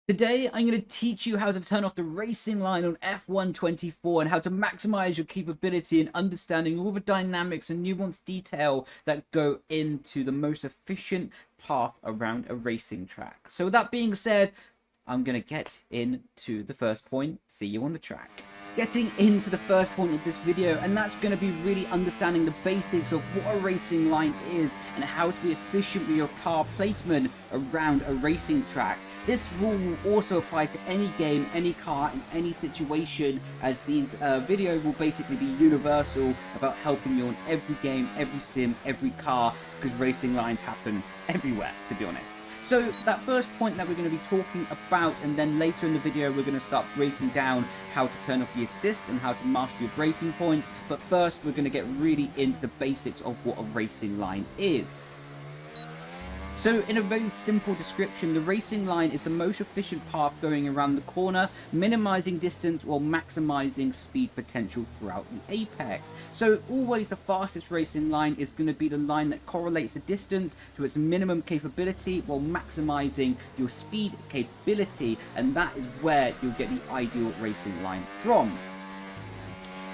Today, I'm going to teach you how to turn off the racing line on F124 and how to maximize your capability in understanding all the dynamics and nuanced detail that go into the most efficient path around a racing track. So with that being said, I'm going to get into the first point. See you on the track. Getting into the first point of this video, and that's going to be really understanding the basics of what a racing line is and how to be efficient with your car placement around a racing track. This rule will also apply to any game, any car, in any situation, as these video will basically be universal about helping you on every game, every sim, every car, because racing lines happen everywhere, to be honest. So that first point that we're going to be talking about, and then later in the video we're going to start breaking down how to turn off the assist and how to master your braking points. But first we're going to get really into the basics of what a racing line is. So in a very simple description, the racing line is the most efficient path going around the corner, minimizing distance while maximizing speed potential throughout the apex. So always the fastest racing line is going to be the line that correlates the distance to its minimum capability while maximizing your speed capability, and that is where you'll get the ideal racing line from.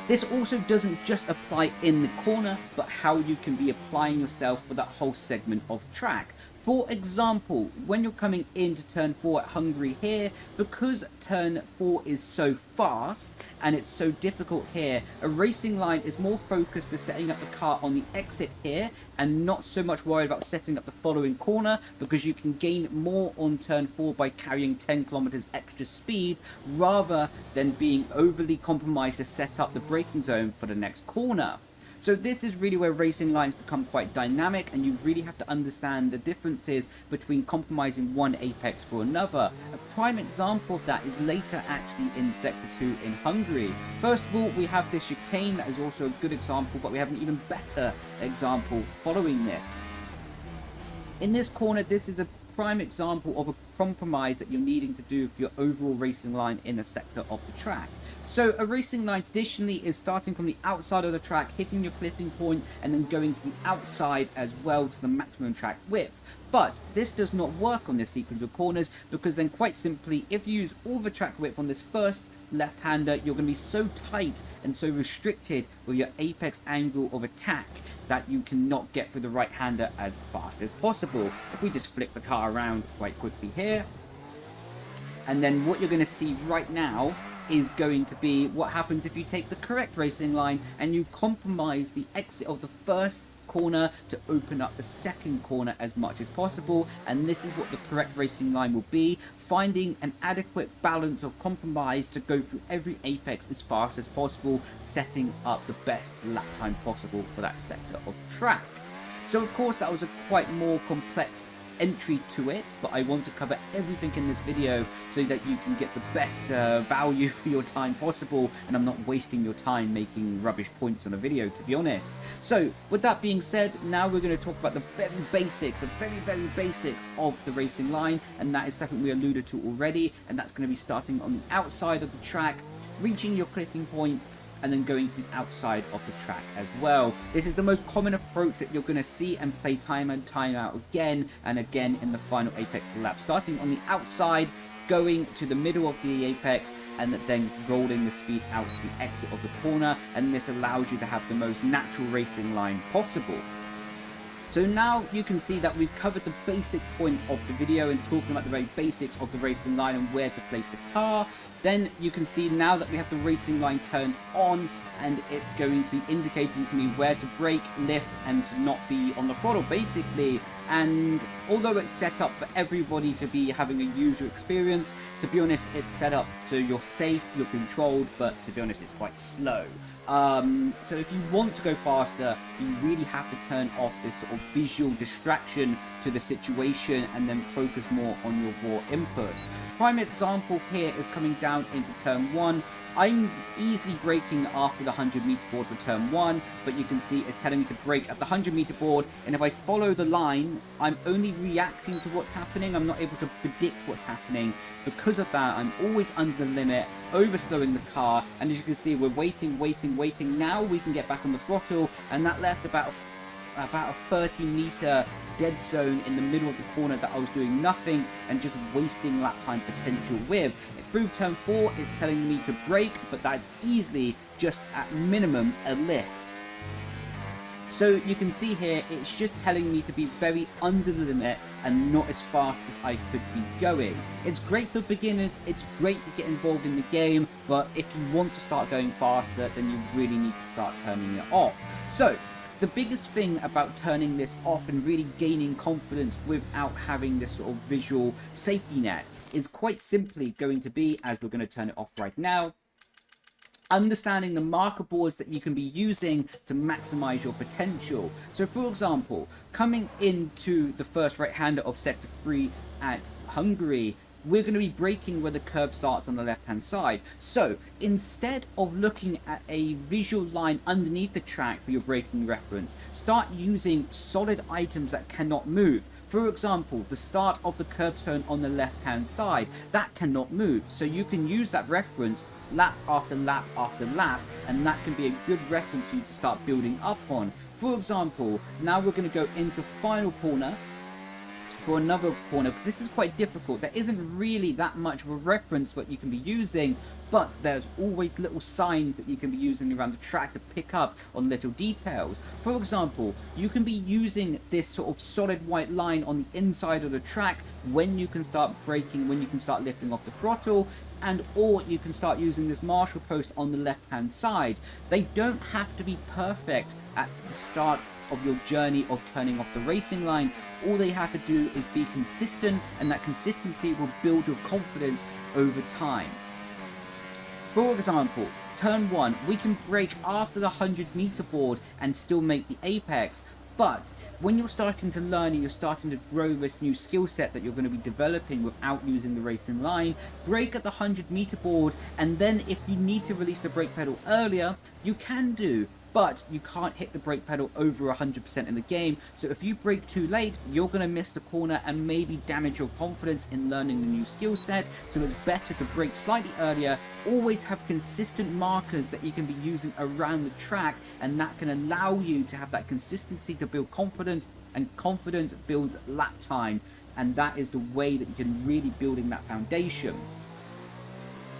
This also doesn't just apply in the corner, but how you can be applying yourself for that whole segment of track. For example, when you're coming into turn 4 at Hungary here, because turn 4 is so fast and it's so difficult here, a racing line is more focused to setting up the car on the exit here and not so much worried about setting up the following corner, because you can gain more on turn 4 by carrying 10 kilometers extra speed rather than being overly compromised to set up the braking zone for the next corner. So this is really where racing lines become quite dynamic, and you really have to understand the differences between compromising one apex for another. A prime example of that is later actually in Sector 2 in Hungary. First of all, we have this chicane that is also a good example, but we have an even better example following this. In this corner, this is a prime example of a compromise that you're needing to do for your overall racing line in a sector of the track. So a racing line traditionally is starting from the outside of the track, hitting your clipping point, and then going to the outside as well to the maximum track width. But this does not work on this sequence of corners, because then quite simply, if you use all the track width on this first left-hander, you're going to be so tight and so restricted with your apex angle of attack that you cannot get through the right-hander as fast as possible. If we just flip the car around quite quickly here, and then what you're going to see right now is going to be what happens if you take the correct racing line and you compromise the exit of the first corner to open up the second corner as much as possible. And this is what the correct racing line will be, finding an adequate balance of compromise to go through every apex as fast as possible, setting up the best lap time possible for that sector of track. So of course that was a quite more complex entry to it, but I want to cover everything in this video so that you can get the best value for your time possible, and I'm not wasting your time making rubbish points on a video, to be honest. So with that being said, now we're going to talk about the very basics, the very basics of the racing line, and that is something we alluded to already, and that's going to be starting on the outside of the track, reaching your clipping point, and then going to the outside of the track as well. This is the most common approach that you're going to see and play time and time out again and again in the final apex lap, starting on the outside, going to the middle of the apex, and then rolling the speed out to the exit of the corner, and this allows you to have the most natural racing line possible. So now you can see that we've covered the basic point of the video and talking about the very basics of the racing line and where to place the car. Then you can see now that we have the racing line turned on, and it's going to be indicating to me where to brake, lift, and to not be on the throttle basically. And although it's set up for everybody to be having a user experience, to be honest, it's set up so you're safe, you're controlled, but to be honest, it's quite slow. So if you want to go faster, you really have to turn off this sort of visual distraction to the situation and then focus more on your raw inputs. Prime example here is coming down into turn 1. I'm easily braking after the 100-meter board for turn 1, but you can see it's telling me to brake at the 100-meter board, and if I follow the line, I'm only reacting to what's happening. I'm not able to predict what's happening. Because of that, I'm always under the limit, overslowing the car, and as you can see, we're waiting. Now we can get back on the throttle, and that left about about a 30-meter dead zone in the middle of the corner that I was doing nothing and just wasting lap time potential with. Through turn 4, it's telling me to brake, but that's easily just at minimum a lift. So you can see here, it's just telling me to be very under the limit and not as fast as I could be going. It's great for beginners, it's great to get involved in the game, but if you want to start going faster, then you really need to start turning it off. So the biggest thing about turning this off and really gaining confidence without having this sort of visual safety net is quite simply going to be, as we're going to turn it off right now, understanding the marker boards that you can be using to maximize your potential. So for example, coming into the first right-hander of Sector 3 at Hungary, we're going to be braking where the curb starts on the left-hand side. So instead of looking at a visual line underneath the track for your braking reference, start using solid items that cannot move. For example, the start of the curbstone on the left-hand side, that cannot move. So you can use that reference lap after lap after lap, and that can be a good reference for you to start building up on. For example, now we're going to go into final corner for another corner, because this is quite difficult. There isn't really that much of a reference what you can be using, but there's always little signs that you can be using around the track to pick up on little details. For example, you can be using this sort of solid white line on the inside of the track when you can start braking, when you can start lifting off the throttle, and or you can start using this marshal post on the left hand side. They don't have to be perfect at the start of your journey of turning off the racing line. All they have to do is be consistent, and that consistency will build your confidence over time. For example, turn 1, we can brake after the 100-meter board and still make the apex. But when you're starting to learn and you're starting to grow this new skill set that you're going to be developing without using the racing line, brake at the 100-meter board, and then if you need to release the brake pedal earlier, you can do. But you can't hit the brake pedal over 100% in the game, so if you brake too late, you're going to miss the corner and maybe damage your confidence in learning the new skill set. So it's better to brake slightly earlier, always have consistent markers that you can be using around the track, and that can allow you to have that consistency to build confidence, and confidence builds lap time, and that is the way that you can really building that foundation.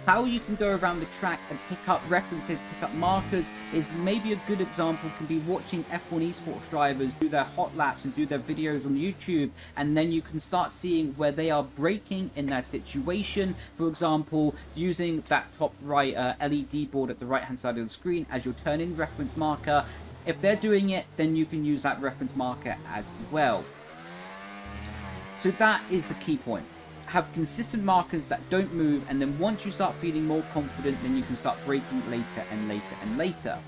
How you can go around the track and pick up references, pick up markers, is maybe a good example can be watching F1 esports drivers do their hot laps and do their videos on YouTube, and then you can start seeing where they are braking in their situation. For example, using that top right LED board at the right hand side of the screen as your turn-in reference marker. If they're doing it, then you can use that reference marker as well. So that is the key point. Have consistent markers that don't move, and then once you start feeling more confident, then you can start braking later and later and later.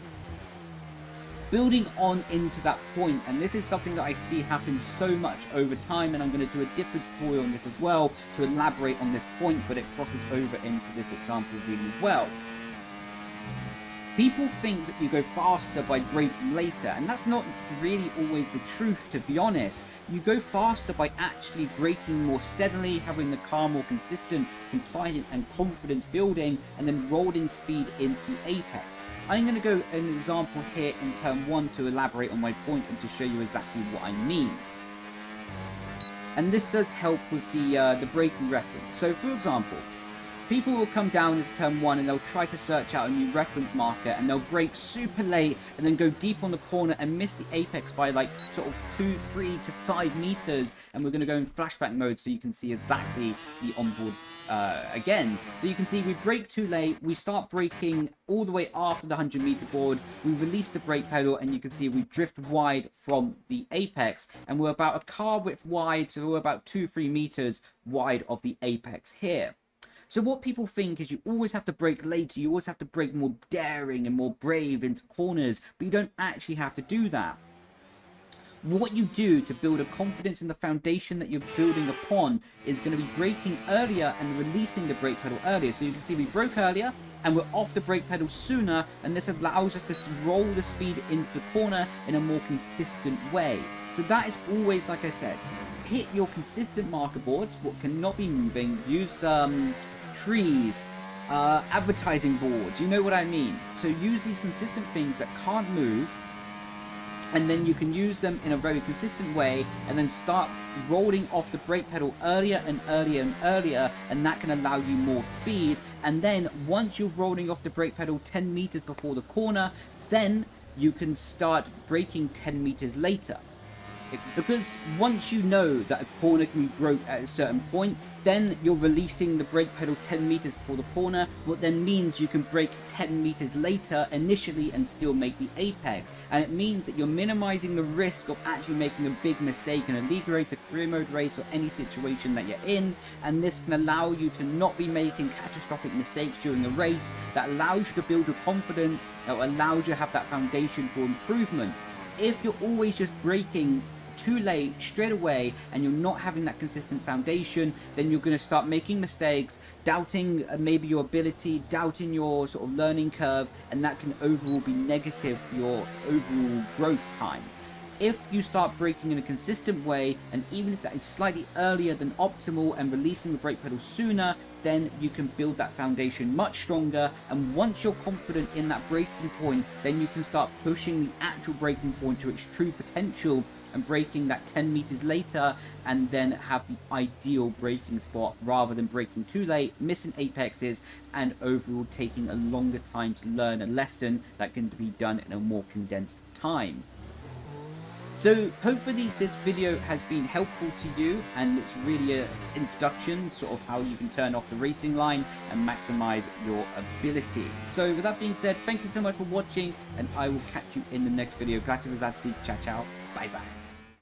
Building on into that point, and this is something that I see happen so much over time, and I'm going to do a different tutorial on this as well to elaborate on this point, but it crosses over into this example really well. People think that you go faster by braking later, and that's not really always the truth, to be honest. You go faster by actually braking more steadily, having the car more consistent, compliant and confidence building, and then rolling speed into the apex. I'm going to go an example here in turn 1 to elaborate on my point and to show you exactly what I mean. And this does help with the braking reference. So for example, people will come down into turn 1 and they'll try to search out a new reference marker, and they'll brake super late and then go deep on the corner and miss the apex by like sort of 2, 3 to 5 meters. And we're going to go in flashback mode so you can see exactly the onboard again. So you can see we brake too late, we start braking all the way after the 100-meter board, we release the brake pedal, and you can see we drift wide from the apex, and we're about a car width wide, so we're about 2-3 meters wide of the apex here. So what people think is you always have to brake later, you always have to brake more daring and more brave into corners, but you don't actually have to do that. What you do to build a confidence in the foundation that you're building upon is going to be braking earlier and releasing the brake pedal earlier. So you can see we broke earlier and we're off the brake pedal sooner, and this allows us to roll the speed into the corner in a more consistent way. So that is always, like I said, hit your consistent marker boards, what cannot be moving, use trees, advertising boards, you know what I mean. So use these consistent things that can't move, and then you can use them in a very consistent way, and then start rolling off the brake pedal earlier and earlier and earlier, and that can allow you more speed. And then once you're rolling off the brake pedal 10 meters before the corner, then you can start braking 10 meters later. Because once you know that a corner can be broke at a certain point, then you're releasing the brake pedal 10 meters before the corner, what then means you can brake 10 meters later initially and still make the apex. And it means that you're minimizing the risk of actually making a big mistake in a league race, a career mode race, or any situation that you're in. And this can allow you to not be making catastrophic mistakes during the race, that allows you to build your confidence, that allows you to have that foundation for improvement. If you're always just braking too late straight away and you're not having that consistent foundation, then you're going to start making mistakes, doubting maybe your ability, doubting your sort of learning curve, and that can overall be negative for your overall growth time. If you start braking in a consistent way, and even if that is slightly earlier than optimal and releasing the brake pedal sooner, then you can build that foundation much stronger. And once you're confident in that braking point, then you can start pushing the actual braking point to its true potential and braking that 10 meters later, and then have the ideal braking spot rather than braking too late, missing apexes, and overall taking a longer time to learn a lesson that can be done in a more condensed time. So hopefully this video has been helpful to you, and it's really an introduction sort of how you can turn off the racing line and maximize your ability. So with that being said, thank you so much for watching, and I will catch you in the next video. Glad to ciao ciao, bye bye.